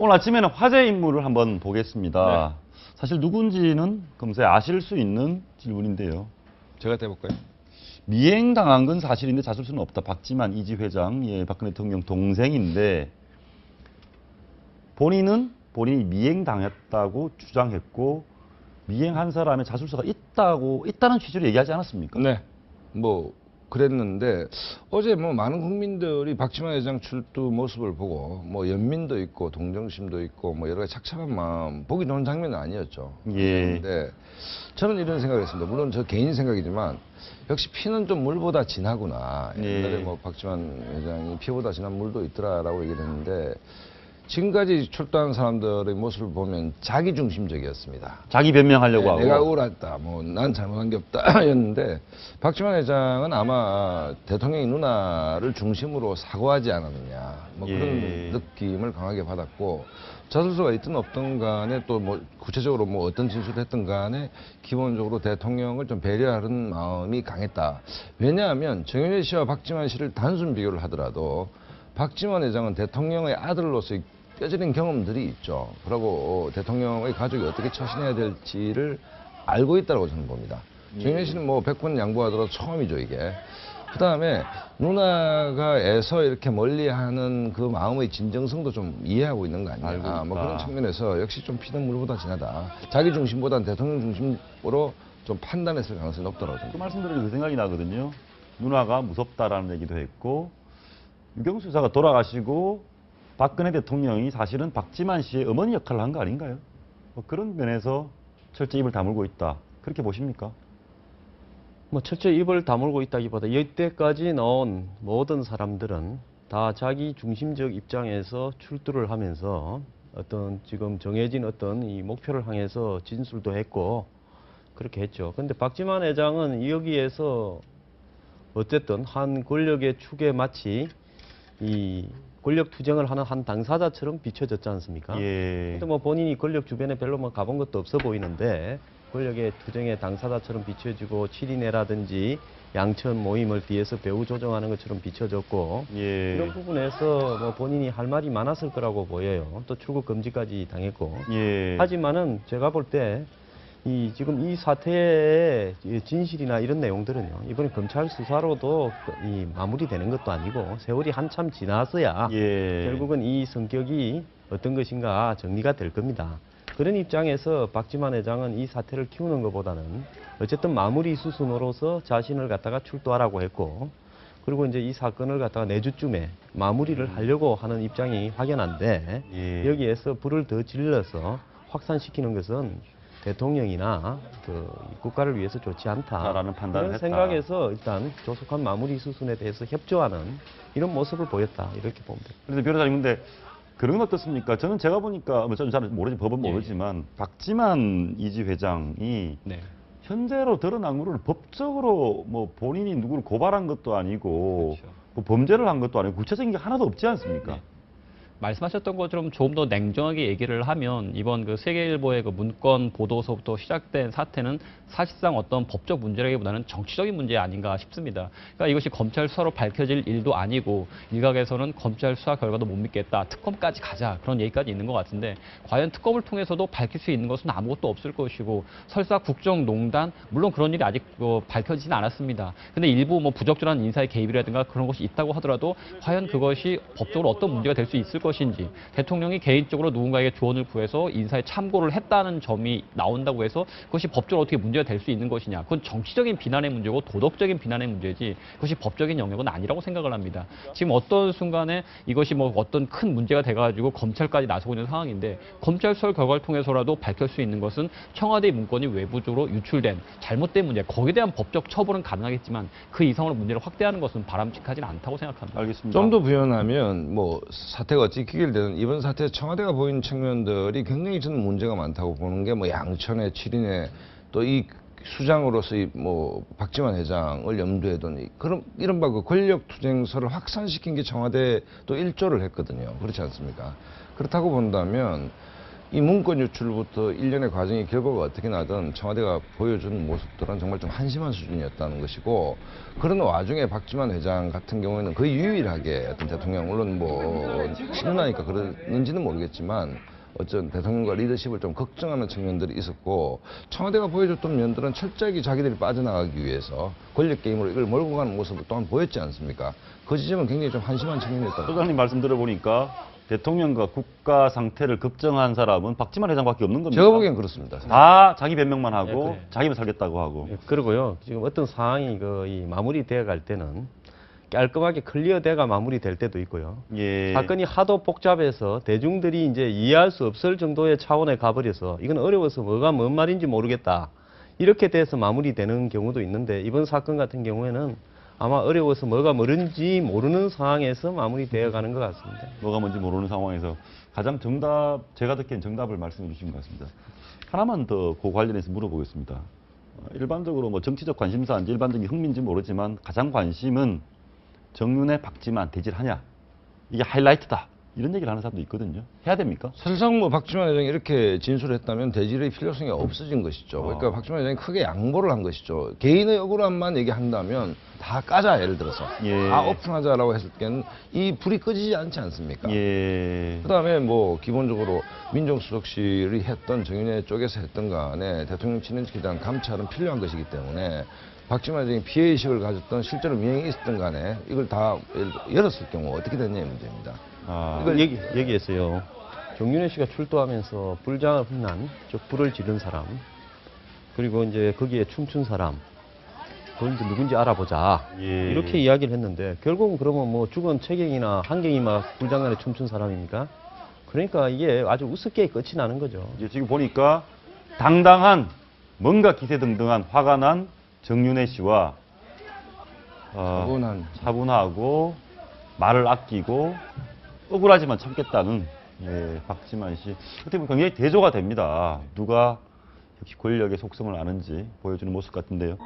오늘 아침에는 화제 인물을 한번 보겠습니다. 사실 누군지는 금세 아실 수 있는 질문인데요. 제가 해볼까요? 미행당한 건 사실인데 자술수는 없다. 박지만 이지 회장, 예, 박근혜 대통령 동생인데 본인이 미행당했다고 주장했고 미행한 사람의 자술서가 있다는 취지로 얘기하지 않았습니까? 네. 뭐 그랬는데 어제 뭐 많은 국민들이 박지만 회장 출두 모습을 보고 뭐 연민도 있고 동정심도 있고 뭐 여러 가지 착잡한 마음 보기 좋은 장면은 아니었죠. 예. 근데 저는 이런 생각을 했습니다. 물론 저 개인 생각이지만 역시 피는 좀 물보다 진하구나. 옛날에 예. 뭐 박지만 회장이 피보다 진한 물도 있더라라고 얘기를 했는데 지금까지 출두한 사람들의 모습을 보면 자기중심적이었습니다. 자기 변명하려고 하고. 내가 억울했다. 뭐 난 잘못한 게 없다였는데 박지만 회장은 아마 대통령의 누나를 중심으로 사과하지 않았느냐. 뭐 예. 그런 느낌을 강하게 받았고 자술서가 있든 없든 간에 또 뭐 구체적으로 뭐 어떤 진술을 했든 간에 기본적으로 대통령을 좀 배려하는 마음이 강했다. 왜냐하면 정윤회 씨와 박지만 씨를 단순 비교를 하더라도 박지만 회장은 대통령의 아들로서의 뼈저린 경험들이 있죠. 그리고 대통령의 가족이 어떻게 처신해야 될지를 알고 있다고 저는 봅니다. 정윤회 씨는 뭐 100번 양보하더라도 처음이죠, 이게. 그 다음에 누나가 애서 이렇게 멀리하는 그 마음의 진정성도 좀 이해하고 있는 거 아니냐. 뭐 그런 측면에서 역시 좀 피는 물보다 진하다. 자기 중심보다는 대통령 중심으로 좀 판단했을 가능성이 높더라고요. 그 말씀 들으니 그 생각이 나거든요. 누나가 무섭다라는 얘기도 했고 유경수 수사가 돌아가시고 박근혜 대통령이 사실은 박지만 씨의 어머니 역할을 한 거 아닌가요? 뭐 그런 면에서 철저히 입을 다물고 있다. 그렇게 보십니까? 뭐 철저히 입을 다물고 있다기보다 이때까지 나온 모든 사람들은 다 자기 중심적 입장에서 출두를 하면서 어떤 지금 정해진 어떤 이 목표를 향해서 진술도 했고 그렇게 했죠. 근데 박지만 회장은 여기에서 어쨌든 한 권력의 축에 마치 이 권력 투쟁을 하는 한 당사자처럼 비춰졌지 않습니까? 예. 근데 뭐 본인이 권력 주변에 별로 뭐 가본 것도 없어 보이는데 권력의 투쟁의 당사자처럼 비춰지고 7인회라든지 양천 모임을 뒤에서 배후 조정하는 것처럼 비춰졌고 예. 이런 부분에서 뭐 본인이 할 말이 많았을 거라고 보여요. 또 출국 금지까지 당했고. 예. 하지만은 제가 볼 때 지금 이 사태의 진실이나 이런 내용들은요. 이번에 검찰 수사로도 이 마무리되는 것도 아니고 세월이 한참 지나서야 예. 결국은 이 성격이 어떤 것인가 정리가 될 겁니다. 그런 입장에서 박지만 회장은 이 사태를 키우는 것보다는 어쨌든 마무리 수순으로서 자신을 갖다가 출두하라고 했고 그리고 이제 이 사건을 갖다가 내주쯤에 마무리를 하려고 하는 입장이 확연한데 예. 여기에서 불을 더 질러서 확산시키는 것은 대통령이나 그 국가를 위해서 좋지 않다라는 판단을 이런 했다. 생각에서 일단 조속한 마무리 수순에 대해서 협조하는 이런 모습을 보였다 이렇게 봅니다. 그런데 변호사님 근데 그런 건 어떻습니까? 저는 제가 보니까 뭐 저는 잘 모르지 법은 모르지만 박지만 이지 회장이 네. 현재로 드러난 거를 법적으로 뭐 본인이 누구를 고발한 것도 아니고 그렇죠. 뭐 범죄를 한 것도 아니고 구체적인 게 하나도 없지 않습니까? 네. 말씀하셨던 것처럼 조금 더 냉정하게 얘기를 하면 이번 그 세계일보의 그 문건 보도서부터 시작된 사태는 사실상 어떤 법적 문제라기보다는 정치적인 문제 아닌가 싶습니다. 그러니까 이것이 검찰 수사로 밝혀질 일도 아니고 일각에서는 검찰 수사 결과도 못 믿겠다. 특검까지 가자. 그런 얘기까지 있는 것 같은데 과연 특검을 통해서도 밝힐 수 있는 것은 아무것도 없을 것이고 설사 국정농단 물론 그런 일이 아직 밝혀지진 않았습니다. 근데 일부 뭐 부적절한 인사의 개입이라든가 그런 것이 있다고 하더라도 과연 그것이 법적으로 어떤 문제가 될 수 있을 것인지 대통령이 개인적으로 누군가에게 조언을 구해서 인사에 참고를 했다는 점이 나온다고 해서 그것이 법적으로 어떻게 문제가 될 수 있는 것이냐. 그건 정치적인 비난의 문제고 도덕적인 비난의 문제지 그것이 법적인 영역은 아니라고 생각을 합니다. 지금 어떤 순간에 이것이 뭐 어떤 큰 문제가 돼가지고 검찰까지 나서고 있는 상황인데 검찰 수사 결과를 통해서라도 밝힐 수 있는 것은 청와대의 문건이 외부적으로 유출된 잘못된 문제 거기에 대한 법적 처벌은 가능하겠지만 그 이상으로 문제를 확대하는 것은 바람직하지는 않다고 생각합니다. 알겠습니다. 좀 더 부연하면 뭐 사태가 어찌 기결되는 이번 사태 청와대가 보인 측면들이 굉장히 저는 문제가 많다고 보는 게 뭐 양천의 7인의 또 이 수장으로서의 뭐 박지만 회장을 염두에 둔 그런 이른바 그 권력 투쟁서를 확산시킨 게 청와대 또 일조를 했거든요. 그렇지 않습니까? 그렇다고 본다면 이 문건 유출부터 1년의 과정의 결과가 어떻게 나든 청와대가 보여준 모습들은 정말 좀 한심한 수준이었다는 것이고, 그런 와중에 박지만 회장 같은 경우에는 거의 유일하게 어떤 대통령, 물론 뭐 신나니까 그러는지는 모르겠지만 어쩐 대통령과 리더십을 좀 걱정하는 측면들이 있었고, 청와대가 보여줬던 면들은 철저하게 자기들이 빠져나가기 위해서 권력 게임으로 이걸 몰고 가는 모습을 또한 보였지 않습니까? 그 지점은 굉장히 좀 한심한 측면이었다고. 소장님 말씀 들어보니까 대통령과 국가 상태를 걱정한 사람은 박지만 회장밖에 없는 겁니다. 제가 보기엔 그렇습니다. 다 자기 변명만 하고 네, 그래. 자기만 살겠다고 하고. 예, 그리고요, 지금 어떤 상황이 이 마무리되어 갈 때는 깔끔하게 클리어돼가 마무리될 때도 있고요. 예. 사건이 하도 복잡해서 대중들이 이제 이해할 수 없을 정도의 차원에 가버려서 이건 어려워서 뭐가 뭔 말인지 모르겠다. 이렇게 돼서 마무리되는 경우도 있는데, 이번 사건 같은 경우에는 아마 어려워서 뭐가 뭔지 모르는 상황에서 마무리되어 가는 것 같습니다. 뭐가 뭔지 모르는 상황에서 가장 제가 듣기엔 정답을 말씀해 주신 것 같습니다. 하나만 더 그 관련해서 물어보겠습니다. 일반적으로 뭐 정치적 관심사인지 일반적인 흥미인지 모르지만 가장 관심은 정윤회, 박지만 대질하냐, 이게 하이라이트다, 이런 얘기를 하는 사람도 있거든요. 해야 됩니까? 사실상 뭐 박지만 회장이 이렇게 진술했다면 대질의 필요성이 없어진 것이죠. 그러니까 박지만 회장이 크게 양보를 한 것이죠. 개인의 억울함만 얘기한다면 다 까자, 예를 들어서. 예. 다 오픈하자라고 했을 때는 이 불이 꺼지지 않지 않습니까? 예. 그다음에 뭐 기본적으로 민정수석실이 했던 정윤회 쪽에서 했던 간에 대통령 친인척에 대한 감찰은 필요한 것이기 때문에 박지만 회장이 피해의식을 가졌던 실제로 미행이 있었던 간에 이걸 다 열었을 경우 어떻게 됐냐의 문제입니다. 이걸 얘기했어요. 정윤회 씨가 출두하면서 불장을 흠난, 불을 지른 사람, 그리고 이제 거기에 춤춘 사람, 그걸 이제 누군지 알아보자. 예. 이렇게 이야기를 했는데, 결국은 그러면 뭐 죽은 최경이나 한경이 막 불장난에 춤춘 사람입니까? 그러니까 이게 아주 우습게 끝이 나는 거죠. 이제 지금 보니까 당당한, 뭔가 기세등등한 화가 난 정윤회 씨와 차분하고 말을 아끼고 억울하지만 참겠다는 박지만 씨, 어떻게 보면 굉장히 대조가 됩니다. 누가 역시 권력의 속성을 아는지 보여주는 모습 같은데요.